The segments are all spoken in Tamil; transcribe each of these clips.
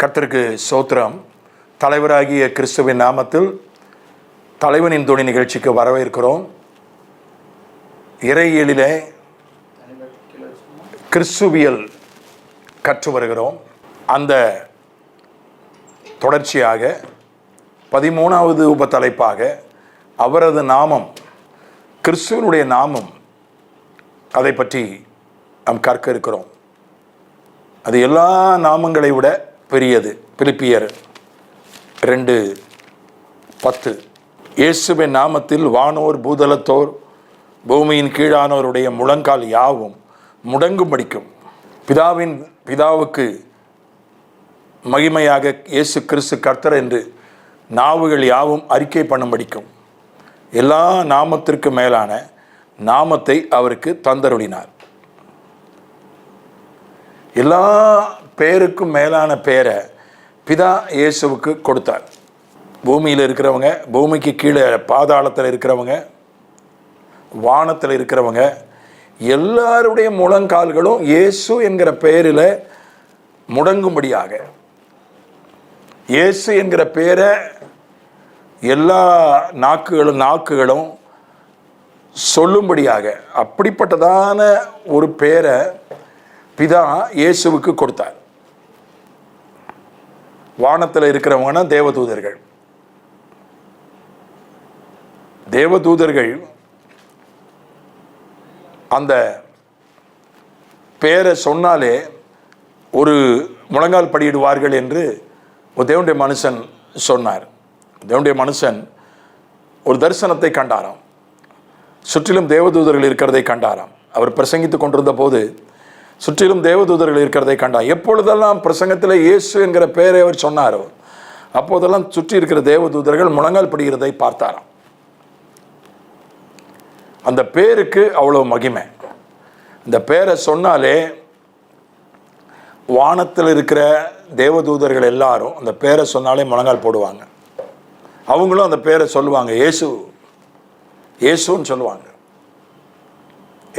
கர்த்தருக்கு ஸ்தோத்திரம். தலைவராகிய கிறிஸ்துவின் நாமத்தில் தலைவனின் துணை நிகழ்ச்சிக்கு வரவேற்கிறோம். இறையியலிலே கிறிஸ்துவியல் கற்று வருகிறோம். அந்த தொடர்ச்சியாக 13வது உபத்தலைப்பாக அவரது நாமம், கிறிஸ்துவனுடைய நாமம், அதை பற்றி நாம் கற்க இருக்கிறோம். அது எல்லா நாமங்களை விட பெரியது. பிலிப்பியர் 2:10 இயேசுவின் நாமத்தில் வானோர் பூதலத்தோர் பூமியின் கீழானோருடைய முழங்கால் யாவும் முடங்கும்படிக்கும் பிதாவுக்கு மகிமையாக இயேசு கிறிஸ்து கர்த்தர் என்று நாவுகள் யாவும் அறிக்கை பண்ணும்படிக்கும் எல்லா நாமத்திற்கு மேலான நாமத்தை அவருக்கு தந்தருளினார். எல்லா பேருக்கும் மேலான பேரை பிதா இயேசுவுக்கு கொடுத்தார். பூமியில் இருக்கிறவங்க, பூமிக்கு கீழே பாதாளத்தில் இருக்கிறவங்க, வானத்தில் இருக்கிறவங்க எல்லாருடைய முழங்கால்களும் இயேசு என்கிற பெயரில் முடங்கும்படியாக, இயேசு என்கிற பேரை எல்லா நாக்குகளும் சொல்லும்படியாக, அப்படிப்பட்டதான ஒரு பேரை பிதா இயேசுவுக்கு கொடுத்தார். வானத்தில் இருக்கிறவங்கன்னா தேவதூதர்கள். தேவதூதர்கள் அந்த பேரை சொன்னாலே ஒரு முழங்கால் படியிடுவார்கள் என்று ஒரு தேவனுடைய மனுஷன் சொன்னார். தேவனுடைய மனுஷன் ஒரு தரிசனத்தை கண்டாராம். சுற்றிலும் தேவதூதர்கள் இருக்கிறதை கண்டாராம். அவர் பிரசங்கித்து கொண்டிருந்த போது சுற்றிலும் தேவதூதர்கள் இருக்கிறதை கண்டார். எப்பொழுதெல்லாம் பிரசங்கத்தில் இயேசு என்கிற பெயரை அவர் சொன்னாரோ அப்போதெல்லாம் சுற்றி இருக்கிற தேவதூதர்கள் முழங்கால் படிகிறதை பார்த்தாராம். அந்த பேருக்கு அவ்வளவு மகிமை. இந்த பேரை சொன்னாலே வானத்தில் இருக்கிற தேவதூதர்கள் எல்லாரும் அந்த பேரை சொன்னாலே முழங்கால் போடுவாங்க. அவங்களும் அந்த பேரை சொல்லுவாங்க, இயேசுன்னு சொல்லுவாங்க,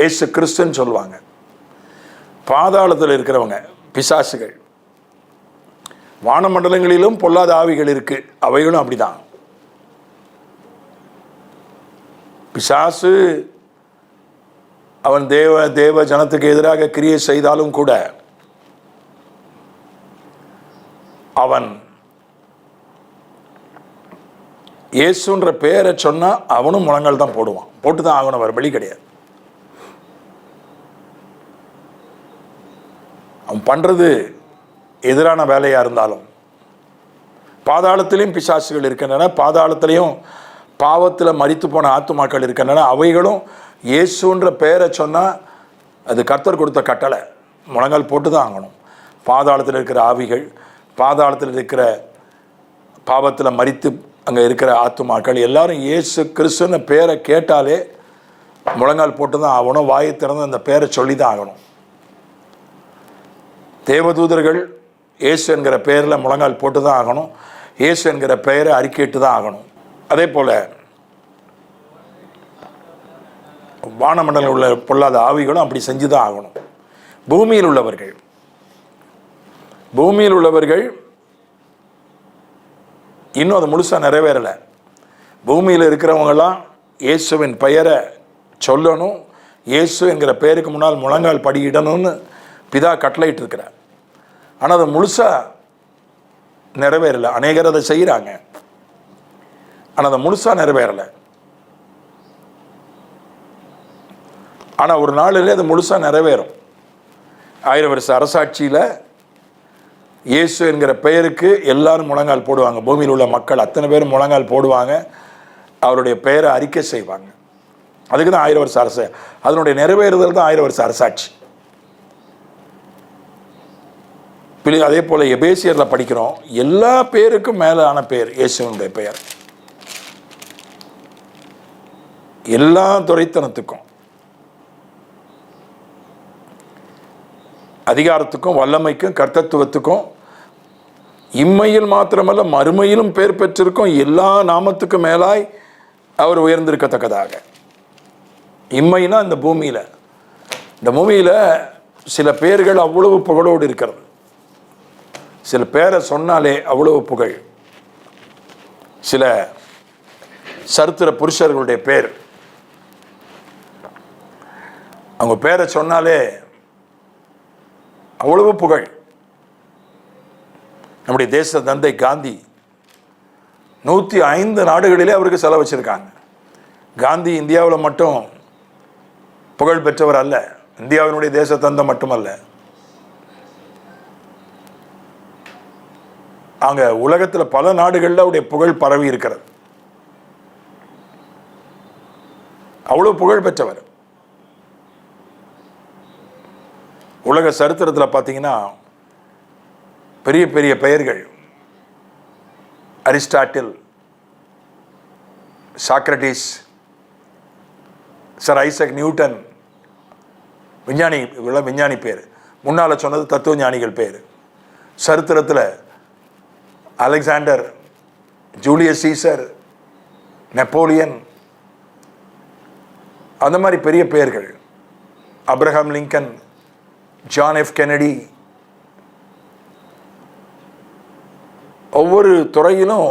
இயேசு கிறிஸ்துன்னு சொல்லுவாங்க. பாதாளத்தில் இருக்கிறவங்க பிசாசுகள், வானமண்டலங்களிலும் பொல்லாத ஆவிகள் இருக்கு, அவைகளும் அப்படிதான். பிசாசு அவன் தேவ ஜனத்துக்கு எதிராக கிரியை செய்தாலும் கூட அவன் இயேசுன்ற பேரை சொன்னா அவனும் முழங்கால் தான் போடுவான். போட்டுதான் ஆகணும், வர வழி கிடையாது. அவன் பண்றது எதிரான வேலையா இருந்தாலும். பாதாளத்திலையும் பிசாசுகள் இருக்கின்றன, பாதாளத்திலையும் பாவத்தில் மரித்து போன ஆத்துமாக்கள் இருக்கின்றன. அவைகளும் இயேசுன்ற பெயரை சொன்னால் அது கர்த்தர் கொடுத்த கட்டளை, முழங்கால் போட்டு தான் ஆகணும். பாதாளத்தில் இருக்கிற ஆவிகள், பாதாளத்தில் இருக்கிற பாவத்தில் மரித்து அங்கே இருக்கிற ஆத்துமாக்கள் எல்லாரும் இயேசு கிறிஸ்துன்னு பேரை கேட்டாலே முழங்கால் போட்டு தான் ஆகணும். வாயை திறந்து அந்த பேரை சொல்லி தான் ஆகணும். தேவதூதர்கள் இயேசு என்கிற பெயரில் முழங்கால் போட்டு தான் ஆகணும். இயேசு என்கிற பெயரை அறிக்கையிட்டு தான் ஆகணும். அதே போல் வானமண்டலம் உள்ள பொல்லாத ஆவிகளும் அப்படி செஞ்சு தான் ஆகணும். பூமியில் உள்ளவர்கள் இன்னும் அது முழுசாக நிறைவேறலை. பூமியில் இருக்கிறவங்கெல்லாம் இயேசுவின் பெயரை சொல்லணும், இயேசு என்கிற பெயருக்கு முன்னால் முழங்கால் படியிடணும்னு பிதா கட்டளையிட்டு இருக்கிறார். ஆனால் அது முழுசாக நிறைவேறலை. அநேகர் அதை செய்கிறாங்க, ஆனால் அதை முழுசாக நிறைவேறலை. ஆனால் ஒரு நாளிலே அது முழுசாக நிறைவேறும். 1000 வருஷ அரசாட்சியில் இயேசு என்கிற பெயருக்கு எல்லாரும் முழங்கால் போடுவாங்க. பூமியில் உள்ள மக்கள் அத்தனை பேரும் முழங்கால் போடுவாங்க, அவருடைய பெயரை அறிக்கை செய்வாங்க. அதுக்கு தான் 1000 வருஷ அரசு. அதனுடைய நிறைவேறுதல் தான் 1000 வருஷ அரசாட்சி. அதே போல் எபேசியரில் படிக்கிறோம், எல்லா பேருக்கும் மேலான பேர் இயேசுனுடைய பெயர். எல்லா துரைத்தனத்துக்கும், அதிகாரத்துக்கும், வல்லமைக்கும், கர்த்தத்துவத்துக்கும், இம்மையில் மாத்திரமல்ல மறுமையிலும் பேர் பெற்றிருக்கும் எல்லா நாமத்துக்கும் மேலாய் அவர் உயர்ந்திருக்கத்தக்கதாக. இம்மைனா இந்த பூமியில் சில பேர்கள் அவ்வளவு புகழோடு இருக்கிறது. சில பேரை சொன்னாலே அவ்வளவு புகழ். சில சரித்திர புருஷர்களுடைய பேர், அவங்க பேரை சொன்னாலே அவ்வளவு புகழ். நம்முடைய தேச தந்தை காந்தி 105 நாடுகளிலே அவருக்கு செலவு வச்சிருக்காங்க. காந்தி இந்தியாவில் மட்டும் புகழ் பெற்றவர் அல்ல, இந்தியாவினுடைய தேச தந்தை மட்டுமல்ல, அங்க உலகத்தில் பல நாடுகளில் அவருடைய புகழ் பரவி இருக்கிறது. அவ்வளவு புகழ் பெற்றவர். உலக சரித்திரத்தில் பார்த்தீங்கன்னா பெரிய பெரிய பெயர்கள், Aristotle, Socrates, sir Isaac Newton, விஞ்ஞானி பேர். முன்னால் சொன்னது தத்துவ ஞானிகள் பேர். சரித்திரத்தில் அலெக்சாண்டர், ஜூலியஸ் சீசர், நெப்போலியன், அந்த மாதிரி பெரிய பெயர்கள், Abraham Lincoln, John F Kennedy. ஒவ்வொரு துறையிலும்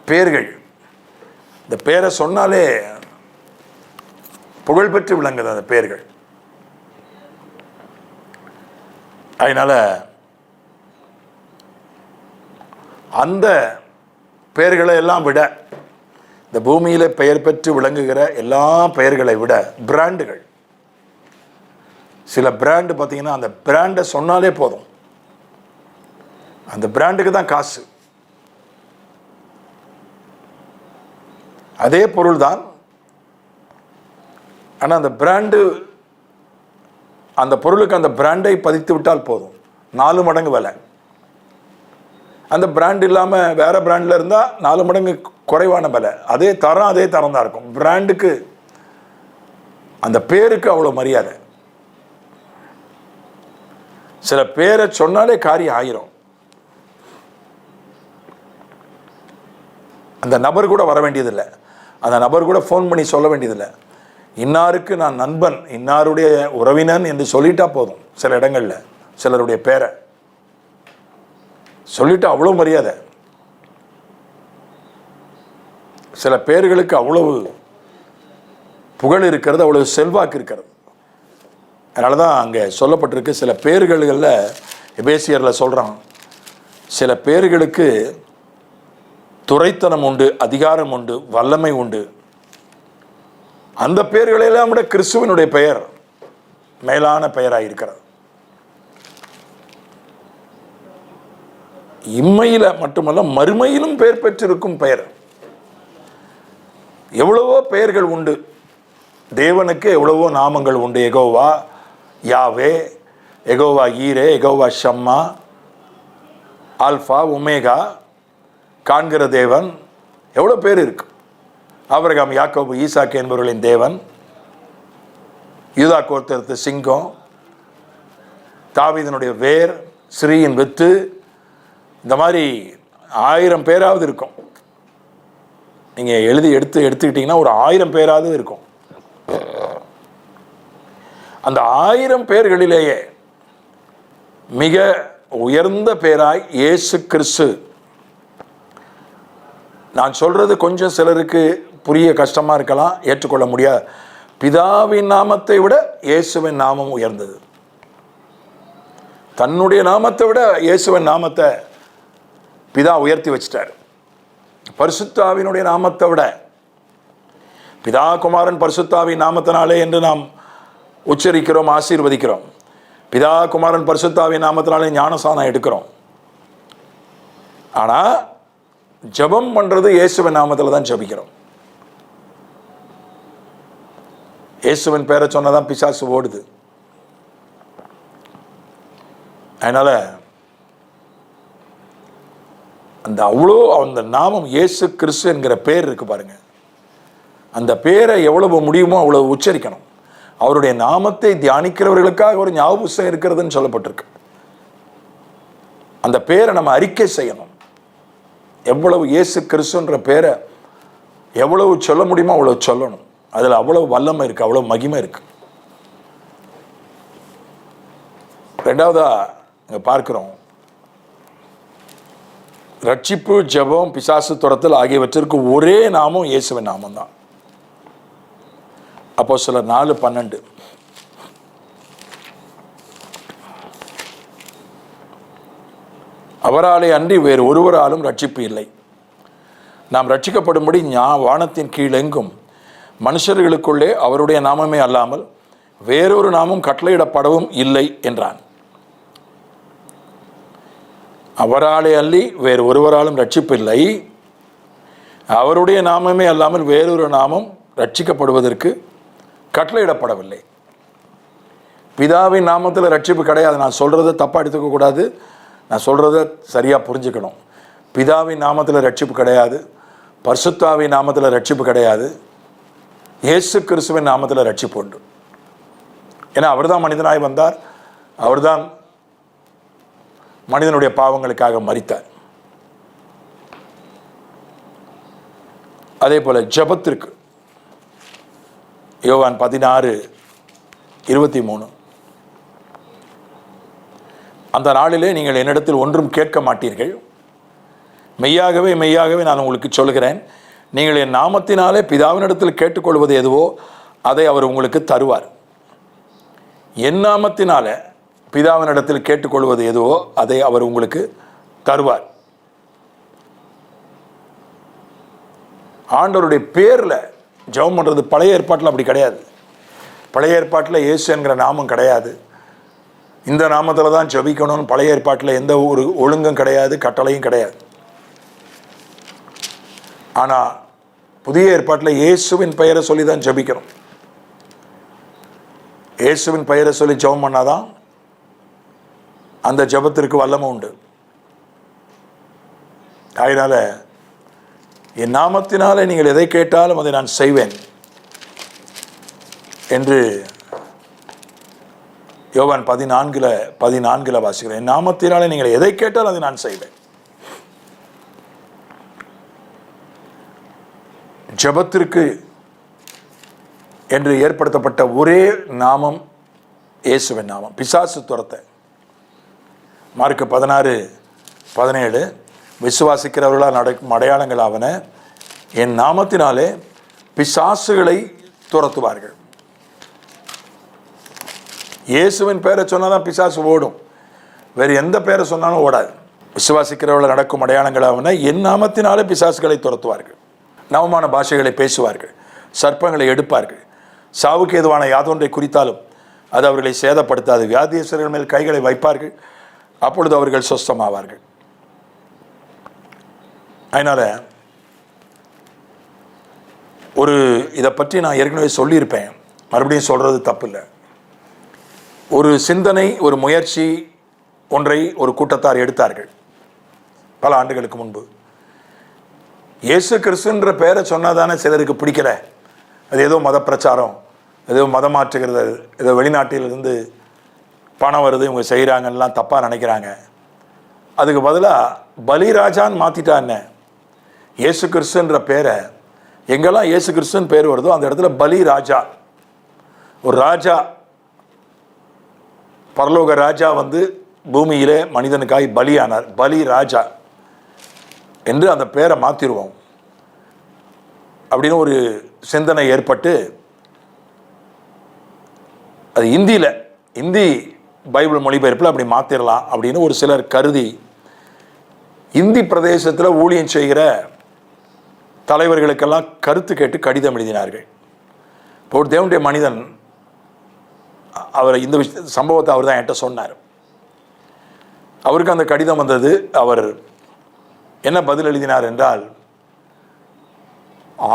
பேர்கள். இந்த பேரை சொன்னாலே புகழ்பெற்று விளங்குது அந்த பேர்கள். அதனால அந்த பெயர்களை எல்லாம் விட, இந்த பூமியில பெயர் பெற்று விளங்குகிற எல்லா பெயர்களை விட பிராண்டுகள், சில பிராண்டு பார்த்தீங்கன்னா அந்த பிராண்டை சொன்னாலே போதும், அந்த பிராண்டுக்கு தான் காசு. அதே பொருள் தான், ஆனால் அந்த பிராண்டு, அந்த பொருளுக்கு அந்த பிராண்டை பதித்து விட்டால் போதும், 4 மடங்கு விலை. அந்த பிராண்ட் இல்லாமல் வேற பிராண்டில் இருந்தால் 4 மடங்கு குறைவான விலை. அதே தரம் தான் இருக்கும். பிராண்டுக்கு, அந்த பேருக்கு அவ்வளோ மரியாதை. சில பேரை சொன்னாலே காரியம் ஆயிரும். அந்த நபர் கூட வர வேண்டியதில்லை, அந்த நபர் கூட ஃபோன் பண்ணி சொல்ல வேண்டியதில்லை. இன்னாருக்கு நான் நண்பன், இன்னாருடைய உறவினன் என்று சொல்லிட்டா போதும். சில இடங்கள்ல சிலருடைய பேரை சொல்லிட்டு அவ்வளோ மரியாதை. சில பேர்களுக்கு அவ்வளவு புகழ் இருக்கிறது, அவ்வளவு செல்வாக்கு இருக்கிறது. அதனால தான் அங்கே சொல்லப்பட்டிருக்கு, சில பேர்களில் எபேசியரில் சொல்கிறான், சில பேர்களுக்கு துரைத்தனம் உண்டு, அதிகாரம் உண்டு, வல்லமை உண்டு. அந்த பெயர்களெல்லாம் விட கிறிஸ்துவனுடைய பெயர் மேலான பெயராக இருக்கிறது. இம்மையில மட்டுமல்ல மறுமையிலும் பெயர் பெற்றிருக்கும் பெயர். எவ்வளவோ பெயர்கள் உண்டு, தேவனுக்கு எவ்வளவோ நாமங்கள் உண்டு. எகோவா, யாவே, எகோவா ஈரே, எகோவா ஷம்மா, ஆல்பா, ஒமேகா, காண்கிற தேவன், எவ்வளோ பேர் இருக்கு. ஆபிரகாம், யாக்கோபு, ஈசாக்கு என்பவர்களின் தேவன், யூதா கோத்திரத்து சிங்கம், தாவீதினுடைய வேர், ஸ்ரீயின் வித்து, இந்த மாதிரி 1000 பேராவது இருக்கும். நீங்கள் எடுத்துக்கிட்டீங்கன்னா ஒரு 1000 பேராவது இருக்கும். அந்த 1000 பேர்களிலேயே மிக உயர்ந்த பேராய் இயேசு கிறிஸ்து. நான் சொல்றது கொஞ்சம் சிலருக்கு புரிய கஷ்டமா இருக்கலாம், ஏற்றுக்கொள்ள முடியாது. பிதாவின் நாமத்தை விட இயேசுவின் நாமம் உயர்ந்தது. தன்னுடைய நாமத்தை விட இயேசுவின் நாமத்தை பிதா உயர்த்தி வச்சிட்டார். பரிசுத்தாவினுடைய நாமத்தை விட, பிதா குமாரன் பரிசுத்தாவின் நாமத்தினாலே என்று நாம் உச்சரிக்கிறோம், ஆசீர்வதிக்கிறோம். பிதா குமாரன் பரிசுத்தாவின் நாமத்தினாலே ஞானசானம் எடுக்கிறோம். ஆனா ஜெபம் பண்றது இயேசுவின் நாமத்தில் தான் ஜெபிக்கிறோம். இயேசுவின் பேரை சொன்னதான் பிசாசு ஓடுது. அதனால அந்த நாமம் இயேசு கிறிஸ்து என்கிற பேர் இருக்கு பாருங்க, அந்த பேரை எவ்வளவு முடியுமோ அவ்வளவு உச்சரிக்கணும். அவருடைய நாமத்தை தியானிக்கிறவர்களுக்காக ஒரு ஞாபகம் இருக்கிறதுன்னு சொல்லப்பட்டிருக்கு. அந்த பேரை நம்ம அறிக்கை செய்யணும். எவ்வளவு இயேசு கிறிஸ்துன்ற பேரை எவ்வளவு சொல்ல முடியுமோ அவ்வளவு சொல்லணும். அதுல அவ்வளவு வல்லமை இருக்கு, அவ்வளவு மகிமை இருக்கு. ரெண்டாவதா இங்கே பார்க்கிறோம். ரட்சிப்பு, ஜெபம், பிசாசு துரத்தல் ஆகியவற்றிற்கு ஒரே நாமம் இயேசுவின் நாமம் தான். அப்போஸ்தலர் 4:12. அவராலே அன்றி வேறு ஒருவராலும் ரட்சிப்பு இல்லை. நாம் ரட்சிக்கப்படும்படி வானத்தின் கீழெங்கும் மனுஷர்களுக்குள்ளே அவருடைய நாமமே அல்லாமல் வேறொரு நாமம் கட்டளையிடப்படவும் இல்லை என்றான். அவராலே அன்றி வேறு ஒருவராலும் ரட்சிப்பு இல்லை. அவருடைய நாமமே அல்லாமல் வேறொரு நாமம் ரட்சிக்கப்படுவதற்கு கட்டளையிடப்படவில்லை. பிதாவின் நாமத்தில் ரட்சிப்பு கிடையாது. நான் சொல்கிறத தப்பாக எடுத்துக்க கூடாது, நான் சொல்கிறத சரியாக புரிஞ்சுக்கணும். பிதாவின் நாமத்தில் ரட்சிப்பு கிடையாது, பரிசுத்தாவின் நாமத்தில் ரட்சிப்பு கிடையாது, இயேசு கிறிஸ்துவின் நாமத்தில் ரட்சிப்பு உண்டு. ஏன்னா அவர் தான் மனிதனாய் வந்தார், அவர்தான் மனிதனுடைய பாவங்களுக்காக மரித்தார். அதே போல ஜெபத்திற்கு யோவான் 16:23, அந்த நாளிலே நீங்கள் என்னிடத்தில் ஒன்றும் கேட்க மாட்டீர்கள், மெய்யாகவே மெய்யாகவே நான் உங்களுக்கு சொல்கிறேன், நீங்கள் என் நாமத்தினாலே பிதாவினிடத்தில் கேட்டுக்கொள்வது எதுவோ அதை அவர் உங்களுக்கு தருவார். என் நாமத்தினால பிதாவினிடத்தில் கேட்டுக்கொள்வது எதுவோ அதை அவர் உங்களுக்கு தருவார். ஆண்டவருடைய பேரில் ஜெபம் பண்ணுறது பழைய ஏற்பாட்டில் அப்படி கிடையாது. பழைய ஏற்பாட்டில் இயேசு என்கிற நாமம் கிடையாது. இந்த நாமத்தில் தான் ஜெபிக்கணும்னு பழைய ஏற்பாட்டில் எந்த ஒரு ஒழுங்கும் கிடையாது, கட்டளையும் கிடையாது. ஆனால் புதிய ஏற்பாட்டில் இயேசுவின் பெயரை சொல்லி தான் ஜெபிக்கிறோம். இயேசுவின் பெயரை சொல்லி ஜெபம் பண்ணாதான் அந்த ஜெபத்திற்கு வல்லமை உண்டு. அதனால என் நாமத்தினாலே நீங்கள் எதை கேட்டாலும் அதை நான் செய்வேன் என்று யோவான் 14:14 வாசிக்கிறேன். என் நாமத்தினாலே நீங்கள் எதை கேட்டாலும் அதை நான் செய்வேன். ஜெபத்திற்கு என்று ஏற்படுத்தப்பட்ட ஒரே நாமம் இயேசுவின் நாமம். பிசாசு துரத்த மார்க்கு 16:17 விசுவாசிக்கிறவர்களால் நடக்கும் அடையாளங்களாவன, என் நாமத்தினாலே பிசாசுகளை துரத்துவார்கள். இயேசுவின் பேரை சொன்னாதான் பிசாசு ஓடும், வேறு எந்த பேரை சொன்னாலும் ஓடாது. விசுவாசிக்கிறவர்கள் நடக்கும் அடையாளங்களாவன, என் நாமத்தினாலே பிசாசுகளை துரத்துவார்கள், நவமான பாஷைகளை பேசுவார்கள், சர்ப்பங்களை எடுப்பார்கள், சாவுக்கு ஏதுவான யாதொன்றை குறித்தாலும் அது அவர்களை சேதப்படுத்தாது, வியாதியஸ்தர்கள் மேல் கைகளை வைப்பார்கள், அப்பொழுது அவர்கள் சொஸ்தமாவார்கள். அதனால் இதை பற்றி நான் ஏற்கனவே சொல்லியிருப்பேன், மறுபடியும் சொல்கிறது தப்பு இல்லை. ஒரு சிந்தனை, ஒரு முயற்சி ஒன்றை ஒரு கூட்டத்தார் எடுத்தார்கள் பல ஆண்டுகளுக்கு முன்பு. இயேசு கிறிஸ்துன்ற பேரை சொன்னாதானே சிலருக்கு பிடிக்கல, அது ஏதோ மத பிரச்சாரம், ஏதோ மதம் மாற்றுகிறது, ஏதோ வெளிநாட்டிலிருந்து பணம் வருது இவங்க செய்கிறாங்கலாம் தப்பாக நினைக்கிறாங்க. அதுக்கு பதிலாக பலிராஜான்னு மாற்றிட்டா என்ன? இயேசு கிறிஸ்துன்ற பேரை எங்கெல்லாம் இயேசு கிறிஸ்துன்னு பேர் வருதோ அந்த இடத்துல பலிராஜா, ஒரு ராஜா, பரலோக ராஜா வந்து பூமியிலே மனிதனுக்காய் பலியானார், பலி ராஜா என்று அந்த பேரை மாற்றிடுவோம் அப்படின்னு ஒரு சிந்தனை ஏற்பட்டு, அது இந்தி பைபிள் மொழிபெயர்ப்பில் அப்படி மாற்றிடலாம் அப்படின்னு ஒரு சிலர் கருதி இந்தி பிரதேசத்தில் ஊழியம் செய்கிற தலைவர்களுக்கெல்லாம் கருத்து கேட்டு கடிதம் எழுதினார்கள். இப்போ ஒரு தேவனுடைய மனிதன் அவர் இந்த சம்பவத்தை அவர் தான் என்கிட்ட சொன்னார். அவருக்கு அந்த கடிதம் வந்தது. அவர் என்ன பதில் எழுதினார் என்றால்,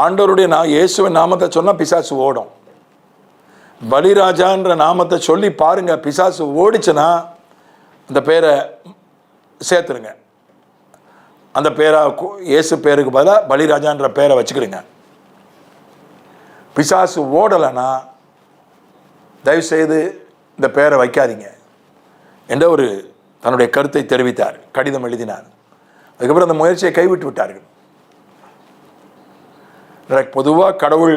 ஆண்டவருடைய இயேசுவின் நாமத்தை சொன்னால் பிசாசு ஓடும், பலிராஜான்ற நாமத்தை சொல்லி பாருங்க, பிசாசு ஓடிச்சுன்னா அந்த பேரை சேர்த்துருங்க, அந்த பேரை இயேசு பேருக்கு பதிலாக பலிராஜான்ற பேரை வச்சுக்கிடுங்க. பிசாசு ஓடலைன்னா தயவுசெய்து இந்த பேரை வைக்காதீங்க என்ற ஒரு தன்னுடைய கருத்தை தெரிவித்தார், கடிதம் எழுதினார். அதுக்கப்புறம் அந்த முயற்சியை கைவிட்டு விட்டார்கள். பொதுவாக கடவுள்,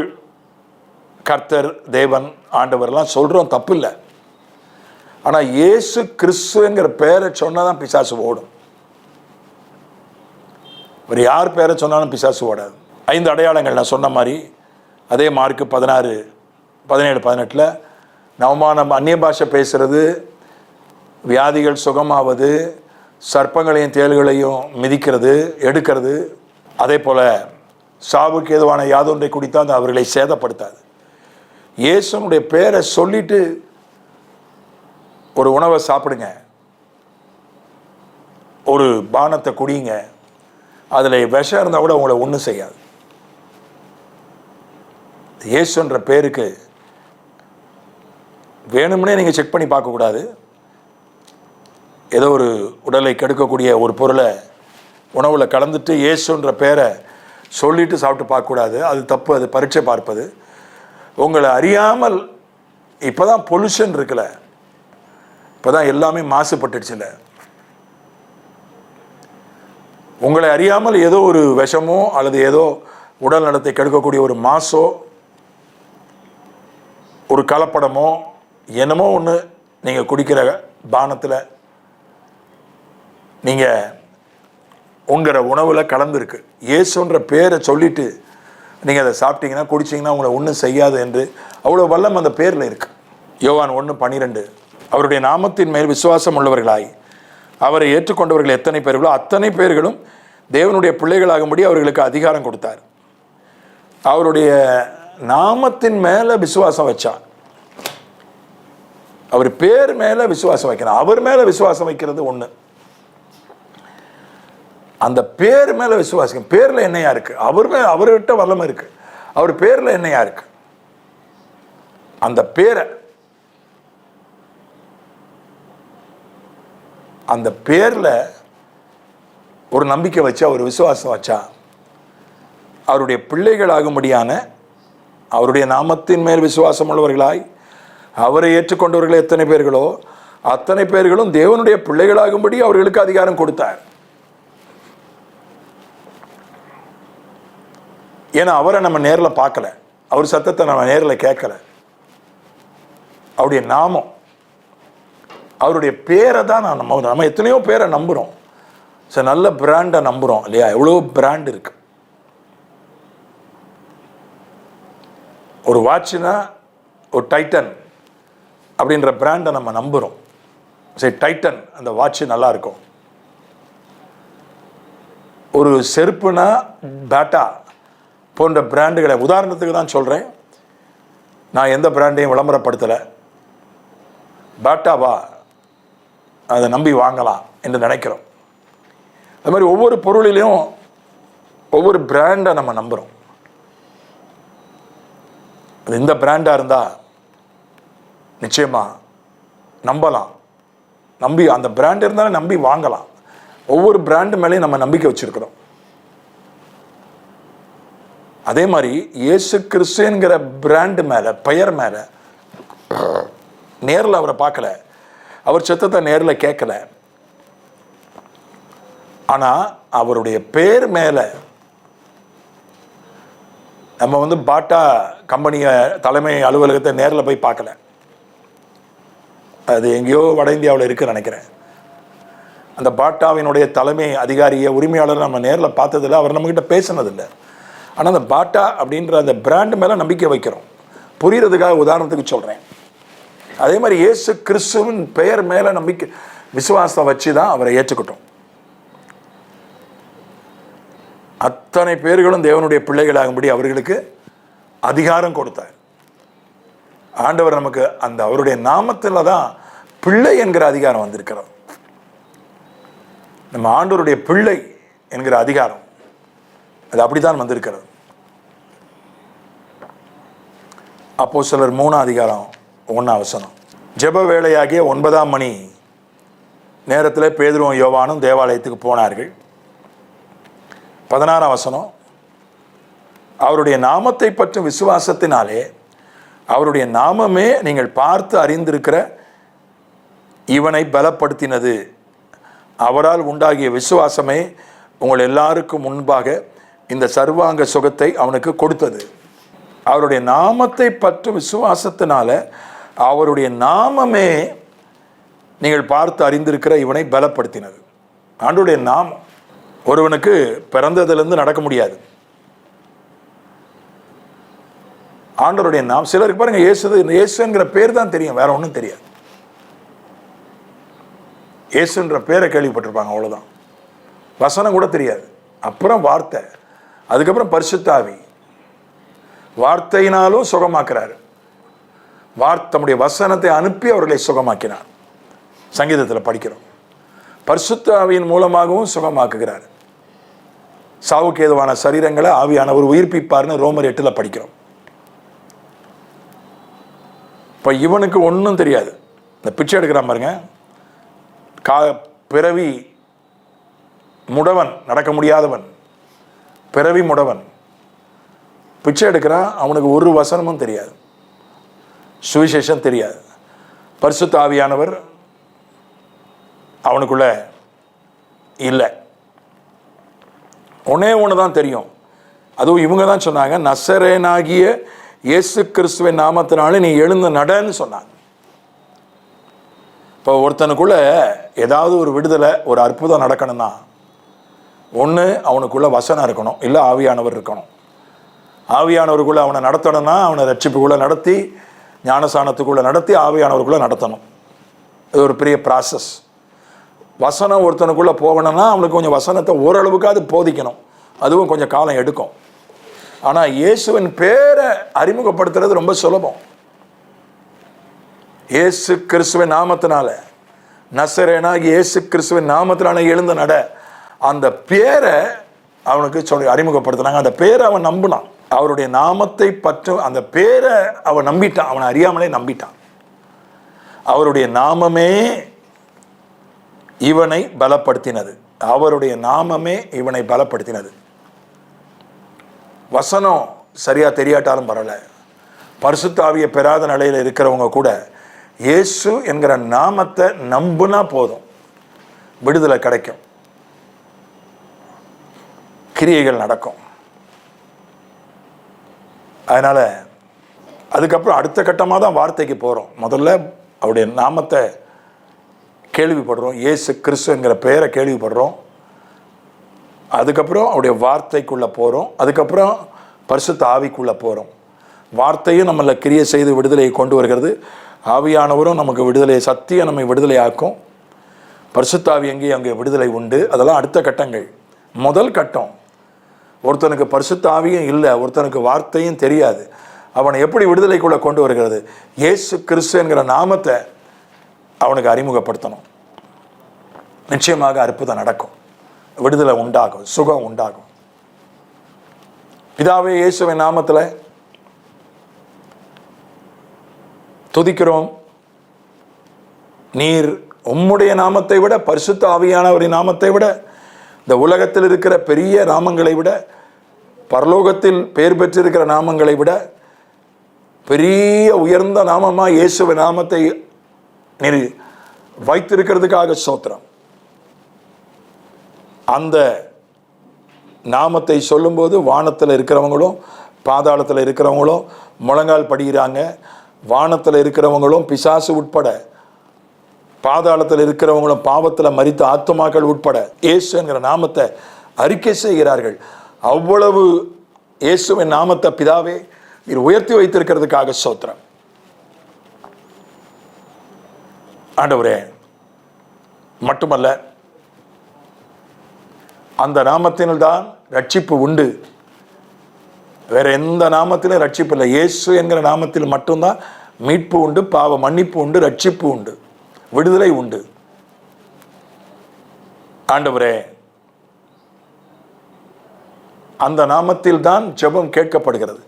கர்த்தர், தேவன், ஆண்டவர்லாம் சொல்கிறோம், தப்பு இல்லை. ஆனால் இயேசு கிறிஸ்துங்கிற பேரை சொன்னாதான் பிசாசு ஓடும். ஒரு யார் பேரை சொன்னாலும் பிசாசு ஓடாது. 5 அடையாளங்கள் நான் சொன்ன மாதிரி அதே மார்க்கு 16, 17, 18 நவமானம், அந்நிய பாஷை பேசுறது, வியாதிகள் சுகமாவது, சர்ப்பங்களையும் தேள்களையும் மிதிக்கிறது, எடுக்கிறது, அதே போல் சாவுக்கு ஏதுவான யாதொன்றை குடித்தால் அது அவர்களை சேதப்படுத்தாது. இயேசுனுடைய பேரை சொல்லிட்டு ஒரு உணவை சாப்பிடுங்க, ஒரு பானத்தை குடிங்க, அதில் விஷம் இருந்தால் கூட உங்களை ஒன்றும் செய்யாது. இயேசுன்ற பேருக்கு வேணும்னே நீங்கள் செக் பண்ணி பார்க்கக்கூடாது. ஏதோ ஒரு உடலை கெடுக்கக்கூடிய ஒரு பொருளை உணவில் கலந்துட்டு இயேசுன்ற பேரை சொல்லிட்டு சாப்பிட்டு பார்க்கக்கூடாது. அது தப்பு. அது பரீட்சை பார்ப்பது. உங்களை அறியாமல் இப்போ தான் பொல்யூஷன் இருக்குல்ல, இப்போ தான் எல்லாமே மாசுபட்டுடுச்சுல, உங்களை அறியாமல் ஏதோ ஒரு விஷமோ அல்லது ஏதோ உடல் நலத்தை கெடுக்கக்கூடிய ஒரு மாசோ ஒரு கலப்படமோ என்னமோ ஒன்று நீங்கள் குடிக்கிற பானத்தில் நீங்கள் உங்கிற உணவில் கலந்துருக்கு. இயேசுன்ற பேரை சொல்லிட்டு நீங்கள் அதை சாப்பிட்டீங்கன்னா குடிச்சிங்கன்னா உங்களை ஒன்றும் செய்யாது என்று அவ்வளோ வல்லம் அந்த பேரில் இருக்கு. யோவான் 1:12 அவருடைய நாமத்தின் மேல் விசுவாசம் உள்ளவர்களாய் அவரை ஏற்றுக்கொண்டவர்கள் எத்தனை பேர்களோ அத்தனை பேர்களும் தேவனுடைய பிள்ளைகளாகும்படி அவர்களுக்கு அதிகாரம் கொடுத்தார். அவருடைய நாமத்தின் மேலே விசுவாசம் வச்சா, அவர் பேர் மேலே விசுவாசம் வைக்கணும். அவர் மேலே விசுவாசம் வைக்கிறது ஒன்று, அந்த பேர் மேலே விசுவாசிக்கும். பேரில் என்னையா இருக்கு? அவர்கிட்ட வல்லமை இருக்கு. அவர் பேரில் என்னையா இருக்கு? அந்த பேரை, அந்த பேரில் ஒரு நம்பிக்கை வச்சா, ஒரு விசுவாசம் வச்சா, அவருடைய பிள்ளைகளாகும்படியான அவருடைய நாமத்தின் மேல் விசுவாசம் உள்ளவர்களாய் அவரை ஏற்றுக்கொண்டவர்கள் எத்தனை பேர்களோ அத்தனை பேர்களும் தேவனுடைய பிள்ளைகளாகும்படி அவர்களுக்கு அதிகாரம் கொடுத்தார். ஏன்னா அவரை நம்ம நேரில் பார்க்கல, அவர் சத்தத்தை நம்ம நேரில் கேட்கல. அவருடைய நாமம், அவருடைய பேரை தான் நம்ம எத்தனையோ பேரை நம்புகிறோம். சார் நல்ல பிராண்டை நம்புகிறோம் இல்லையா? எவ்வளோ பிராண்ட் இருக்கு. ஒரு வாட்ச்னா ஒரு டைட்டன் அப்படின்ற பிராண்டை நம்ம நம்புகிறோம். சரி, டைட்டன் அந்த வாட்ச் நல்லா இருக்கும். ஒரு செருப்புனா பேட்டா போன்ற பிராண்டுகளை உதாரணத்துக்கு தான் சொல்கிறேன். நான் எந்த பிராண்டையும் விளம்பரப்படுத்தலை. பேட்டாவா அதை நம்பி வாங்கலாம் என்று நினைக்கிறோம். அது மாதிரி ஒவ்வொரு பொருளிலையும் ஒவ்வொரு பிராண்டை நம்ம நம்புகிறோம். அது இந்த பிராண்டாக இருந்தால் நிச்சயமாக நம்பலாம். நம்பி அந்த பிராண்ட் இருந்தாலும் நம்பி வாங்கலாம். ஒவ்வொரு பிராண்டு மேலேயும் நம்ம நம்பிக்கை வச்சுருக்கிறோம். அதே மாதிரி இயேசு கிறிஸ்துங்கிற பிராண்டு மேலே, பெயர் மேலே நேரில் அவரை பார்க்கல, அவர் சத்தத்தை நேரில் கேட்கல, ஆனால் அவருடைய பேர் மேலே நம்ம பாட்டா கம்பெனியை தலைமை அலுவலகத்தை நேரில் போய் பார்க்கல. அது எங்கேயோ வட இந்தியாவில் இருக்குன்னு நினைக்கிறேன். அந்த பாட்டாவினுடைய தலைமை அதிகாரியை, உரிமையாளர் நம்ம நேரில் பார்த்ததில்லை, அவர் நம்மக்கிட்ட பேசினதில்லை. ஆனால் அந்த பாட்டா அப்படின்ற அந்த பிராண்டு மேலே நம்பிக்கை வைக்கிறோம். புரிகிறதுக்காக உதாரணத்துக்கு சொல்கிறேன். அதே மாதிரி இயேசு கிறிஸ்துவின் பெயர் மேலே நம்பிக்கை விசுவாசம் வச்சு தான் அவரை ஏற்றுக்கிட்டோம். அத்தனை பேர்களும் தேவனுடைய பிள்ளைகளாகும்படி அவர்களுக்கு அதிகாரம் கொடுத்தார். ஆண்டவர் நமக்கு அந்த அவருடைய நாமத்தில் தான் பிள்ளை என்கிற அதிகாரம் வந்திருக்கிறது. நம்ம ஆண்டவருடைய பிள்ளை என்கிற அதிகாரம் அது அப்படித்தான் வந்திருக்கிறது. அப்போஸ்தலர் 3:1 ஜெப வேளையாகிய 9ஆம் மணி நேரத்தில் பேதுருவும் யோவானும் தேவாலயத்துக்கு போனார்கள். 16 அவருடைய நாமத்தை பற்றும் விசுவாசத்தினாலே அவருடைய நாமமே நீங்கள் பார்த்து அறிந்திருக்கிற இவனை பலப்படுத்தினது. அவரால் உண்டாகிய விசுவாசமே உங்கள் எல்லாருக்கும் முன்பாக இந்த சர்வாங்க சுகத்தை அவனுக்கு கொடுத்தது. அவருடைய நாமத்தை பற்றும் விசுவாசத்தினால அவருடைய நாமமே நீங்கள் பார்த்து அறிந்திருக்கிற இவனை பலப்படுத்தினது. ஆண்டவருடைய நாமம். ஒருவனுக்கு பிறந்ததிலிருந்து நடக்க முடியாது. ஆண்டவருடைய நாமம். சிலருக்கு பாருங்க, இயேசுங்கிற பேர் தான் தெரியும், வேற ஒன்றும் தெரியாது. இயேசுன்ற பேரை கேள்விப்பட்டிருப்பாங்க, அவ்வளோதான். வசனம் கூட தெரியாது. அப்புறம் வார்த்தை, அதுக்கப்புறம் பரிசுத்த ஆவி. வார்த்தையினாலும் சுகமாக்குறாரு. தம்முடைய வசனத்தை அனுப்பி அவர்களை சுகமாக்கினார். சங்கீதத்தில் படிக்கிறோம். பரிசுத்த ஆவியின் மூலமாகவும் சுகமாக்குகிறார். சாவுக்கு ஏதுவான சரீரங்களை ஆவியானவர் உயிர்ப்பிப்பார்னு ரோமர் 8 படிக்கிறோம். இப்போ இவனுக்கு ஒன்றும் தெரியாது. இந்த பிச்சை எடுக்கிறான் பாருங்க, பிறவி முடவன், நடக்க முடியாதவன், பிறவி முடவன் பிச்சை எடுக்கிறான். அவனுக்கு ஒரு வசனமும் தெரியாது, சுவிசேஷம் தெரியாது. பரிசுத்த ஆவியானவர் அவனுக்குள்ள இல்லை. ஒன்று தான் தெரியும். அதுவும் இவங்க தான் சொன்னாங்க, நசரேனாகிய இயேசு கிறிஸ்துவின் நாமத்தினால நீ எழுந்து நடன்னு சொன்னாங்க. இப்போ ஒருத்தனுக்குள்ள ஏதாவது ஒரு விடுதலை, ஒரு அற்புதம் நடக்கணும்னா ஒன்று அவனுக்குள்ள வசனம் இருக்கணும், இல்லை ஆவியானவர் இருக்கணும். ஆவியானவருக்குள்ளே அவனை நடத்தணும்னா அவனை ரட்சிப்புக்குள்ளே நடத்தி, ஞானசானத்துக்குள்ளே நடத்தி, ஆவியானவருக்குள்ளே நடத்தணும். இது ஒரு பெரிய ப்ராசஸ். வசனம் ஒருத்தனுக்குள்ளே போகணும்னா அவனுக்கு கொஞ்சம் வசனத்தை ஓரளவுக்காவது போதிக்கணும், அதுவும் கொஞ்சம் காலம் எடுக்கும். ஆனால் இயேசுவின் பேரை அறிமுகப்படுத்துறது ரொம்ப சுலபம். இயேசு கிறிஸ்துவின் நாமத்தினால, நசரேனாகிய இயேசு கிறிஸ்துவின் நாமத்தினால எழுந்து நட, அந்த பேரை அவனுக்கு சொல்லி அறிமுகப்படுத்தினாங்க. அந்த பேரை அவன் நம்பினான். அவருடைய நாமத்தை பற்றி அந்த பேரை அவன் நம்பிட்டான். அவனை அறியாமலே நம்பிட்டான். அவருடைய நாமமே இவனை பலப்படுத்தினது. அவருடைய நாமமே இவனை பலப்படுத்தினது. வசனம் சரியா தெரியாட்டாலும் பரவாயில்ல, பரிசுத்த ஆவியை பெறாத நிலையில் இருக்கிறவங்க கூட இயேசு என்கிற நாமத்தை நம்புனா போதும், விடுதலை கிடைக்கும், கிரியைகள் நடக்கும். அதனால அதுக்கப்புறம் அடுத்த கட்டமாக தான் வார்த்தைக்கு போகிறோம். முதல்ல அவருடைய நாமத்தை கேள்விப்படுறோம், இயேசு கிறிஸ்துங்கிற பெயரை கேள்விப்படுறோம். அதுக்கப்புறம் அவருடைய வார்த்தைக்குள்ளே போகிறோம். அதுக்கப்புறம் பரிசுத்த ஆவிக்குள்ளே போகிறோம். வார்த்தையும் நம்மளை கிரியை செய்து விடுதலையை கொண்டு வருகிறது. ஆவியானவரும் நமக்கு விடுதலையை, சத்தியம் நம்மை விடுதலை ஆக்கும். பரிசுத்த ஆவி எங்கேயும் அங்கே விடுதலை உண்டு. அதெல்லாம் அடுத்த கட்டங்கள். முதல் கட்டம், ஒருத்தனுக்கு பரிசுத்த ஆவியும் இல்லை, ஒருத்தனுக்கு வார்த்தையும் தெரியாது, அவனை எப்படி விடுதலைக்குள்ளே கொண்டு வருகிறது? இயேசு கிறிஸ்து என்கிற நாமத்தை அவனுக்கு அறிமுகப்படுத்தணும். நிச்சயமாக அற்புதம் நடக்கும், விடுதலை உண்டாகும், சுகம் உண்டாகும். பிதாவே, இயேசுவின் நாமத்தில் துதிக்கிறோம். நீர் உம்முடைய நாமத்தை விட, பரிசுத்த ஆவியானவரின் நாமத்தை விட, இந்த உலகத்தில் இருக்கிற பெரிய நாமங்களை விட, பரலோகத்தில் பெயர் பெற்றிருக்கிற நாமங்களை விட பெரிய உயர்ந்த நாமமாக இயேசுவின் நாமத்தை நீர் வைத்திருக்கிறதுக்காக ஸ்தோத்திரம். அந்த நாமத்தை சொல்லும்போது வானத்தில் இருக்கிறவங்களும் பாதாளத்தில் இருக்கிறவங்களும் முழங்கால் படிக்கிறாங்க. வானத்தில் இருக்கிறவங்களும் பிசாசு உட்பட, பாதாளத்தில் இருக்கிறவங்களும் பாவத்தில் மரித்த ஆத்துமாக்கள் உட்பட இயேசு என்கிற நாமத்தை அறிக்கை செய்கிறார்கள். அவ்வளவு இயேசுவின் நாமத்தை பிதாவே நீர் உயர்த்தி வைத்திருக்கிறதுக்காக ஸ்தோத்திரம். ஆண்டவரே, மட்டுமல்ல, அந்த நாமத்தில்தான் ரட்சிப்பு உண்டு. வேற எந்த நாமத்திலும் ரட்சிப்பு இல்லை. இயேசு என்கிற நாமத்தில் மட்டும்தான் மீட்பு உண்டு, பாவ மன்னிப்பு உண்டு, ரட்சிப்பு உண்டு, விடுதலை உண்டு. ஆண்டவரே, அந்த நாமத்தில் தான் ஜெபம் கேட்கப்படுகிறது.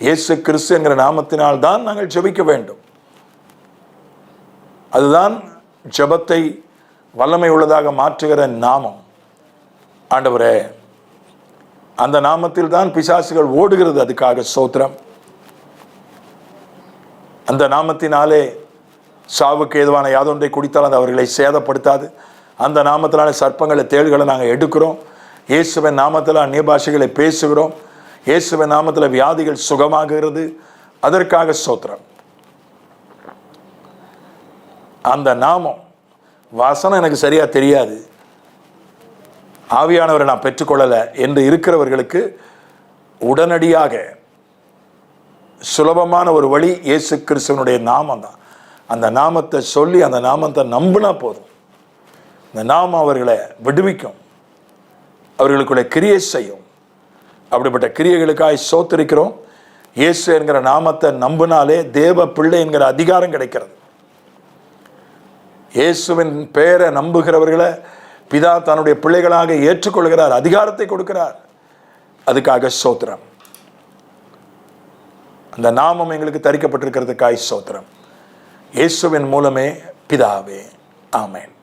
இயேசு கிறிஸ்து என்கிற நாமத்தினால் தான் நாங்கள் ஜெபிக்க வேண்டும். அதுதான் ஜெபத்தை வல்லமை உள்ளதாக மாற்றுகிற நாமம். ஆண்டவரே, அந்த நாமத்தில் தான் பிசாசுகள் ஓடுகிறது. அதுக்காக ஸ்தோத்திரம். அந்த நாமத்தினாலே சாவுக்கு ஏதுவான யாதொன்றை குடித்தால் அது அவர்களை சேதப்படுத்தாது. அந்த நாமத்தினாலே சர்ப்பங்களை, தேள்களை நாங்கள் எடுக்கிறோம். இயேசுவின் நாமத்தில் அந்நிய பாஷைகளை பேசுகிறோம். இயேசுவின் நாமத்தில் வியாதிகள் சுகமாகிறது. அதற்காக ஸ்தோத்திரம். அந்த நாமம் வசனம் எனக்கு சரியா தெரியாது, ஆவியானவரை நான் பெற்றுக்கொள்ளலை என்று இருக்கிறவர்களுக்கு உடனடியாக சுலபமான ஒரு வழி இயேசு கிறிஸ்துவனுடைய நாமம் தான். அந்த நாமத்தை சொல்லி அந்த நாமத்தை நம்பினா போதும். இந்த நாமம் அவர்களை விடுவிக்கும், அவர்களுக்குள்ள கிரியை செய்யும். அப்படிப்பட்ட கிரியைகளுக்காய் ஸ்தோத்திரிக்கிறோம். இயேசு என்கிற நாமத்தை நம்பினாலே தேவ பிள்ளை என்கிற அதிகாரம் கிடைக்கிறது. இயேசுவின் பெயரை நம்புகிறவர்களை பிதா தன்னுடைய பிள்ளைகளாக ஏற்றுக்கொள்கிறார், அதிகாரத்தை கொடுக்கிறார். அதுக்காக ஸ்தோத்திரம். அந்த நாமம் எங்களுக்கு தரிக்கப்பட்டிருக்கிறதுக்காய் ஸ்தோத்திரம். இயேசுவின் மூலமே பிதாவே, ஆமென்.